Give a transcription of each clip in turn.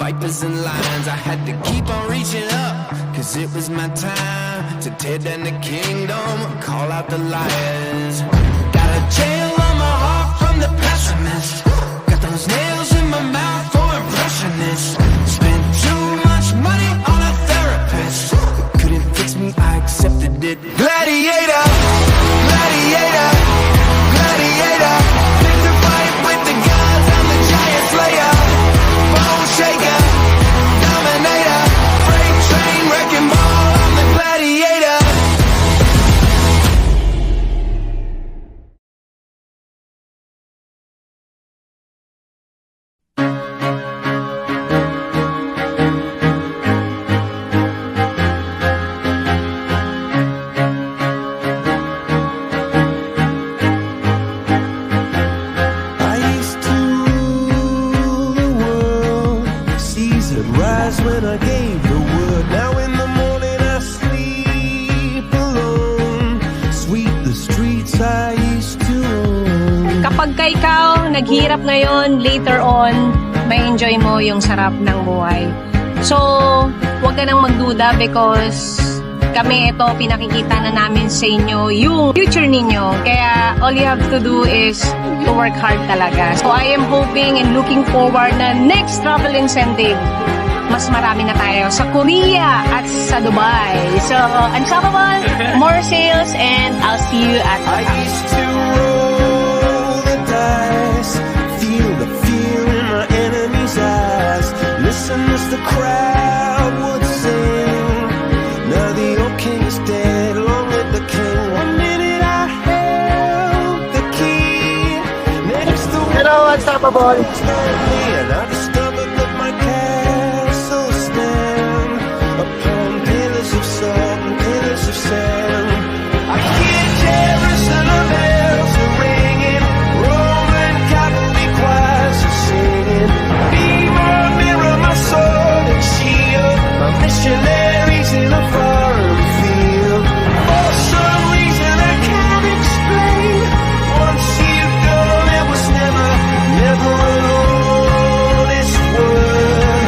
vipers and lions. I had to keep on reaching up, cause it was my time to tear down the kingdom, call out the liars. Got a jail on my heart from the pessimist, got those nails in my mouth for impressionists. Spent too much money on a therapist, couldn't fix me, I accepted it. Gladiator, gladiator, gladiator, pick the fight with the gods, I'm the giant slayer, bone shaker, dominator, freight train, wrecking ball, I'm the gladiator. When I gave the word, now in the morning I sleep alone. Sweep the streets I used to own. Kapag ka ikaw naghirap ngayon, later on, may enjoy mo yung sarap ng buhay. So, huwag ka nang magduda because kami ito, pinakikita na namin sa inyo yung future ninyo. Kaya all you have to do is to work hard talaga. So, I am hoping and looking forward na next travel incentive, mas marami na tayo sa Korea at sa Dubai. So, Unstoppable, more sales, and I'll see you at the I used to roll the dice, feel the fear in my enemy's eyes. Listen as the crowd would sing. Now the old king is dead, long live the king. 1 minute I held the key, next the Hello, Unstoppable. and I discovered that my castle stand upon pillars of salt and pillars of sand. I hear Jerusalem bells are ringing, Roman cavalry choirs are singing. Be my mirror, my sword and shield, my missionaries in a foreign field. For some reason I can't explain, once you've gone it was never, never an honest word.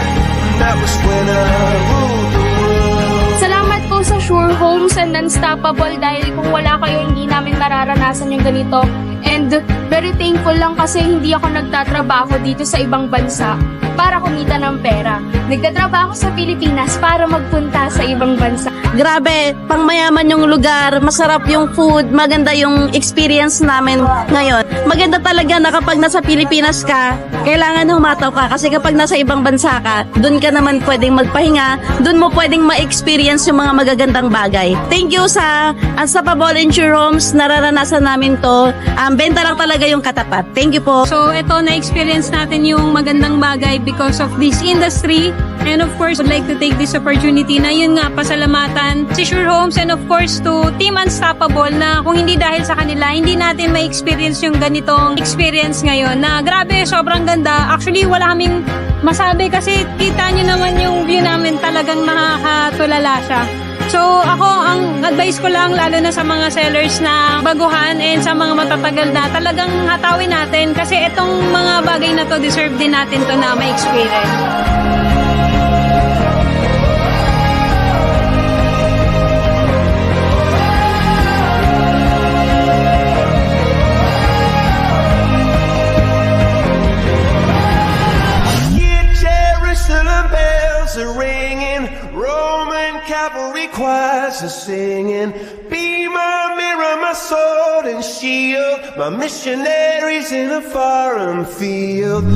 That was when I ruled the world. Salamat po sa Sure Homes and Unstoppable dahil kung wala kayo, hindi namin mararanasan yung ganito. And very thankful lang kasi hindi ako nagtatrabaho dito sa ibang bansa para kumita ng pera. Nagtatrabaho sa Pilipinas para magpunta sa ibang bansa. Grabe, pangmayaman yung lugar, masarap yung food, maganda yung experience namin ngayon. Maganda talaga na kapag nasa Pilipinas ka, kailangan humataw ka kasi kapag nasa ibang bansa ka, dun ka naman pwedeng magpahinga, dun mo pwedeng ma-experience yung mga magagandang bagay. Thank you sa Unstoppable and Sure Homes, nararanasan namin to. Benta lang talaga yung katapat. Thank you po. So, ito na-experience natin yung magandang bagay because of this industry. And of course, would like to take this opportunity na yun nga, pasalamatan si Sure Homes and of course to Team Unstoppable na kung hindi dahil sa kanila, hindi natin ma-experience yung ganitong experience ngayon na grabe, sobrang ganda. Actually, wala kaming masabi kasi kita nyo naman yung view namin, talagang nakakatulala siya. So ako, ang advice ko lang lalo na sa mga sellers na baguhan and sa mga matatagal na, talagang hatawin natin kasi itong mga bagay na to, deserve din natin to na ma-experience. Jerusalem bells are ringing, Roman cavalry choirs are singing. Be my mirror, my sword and shield, my missionaries in a foreign field.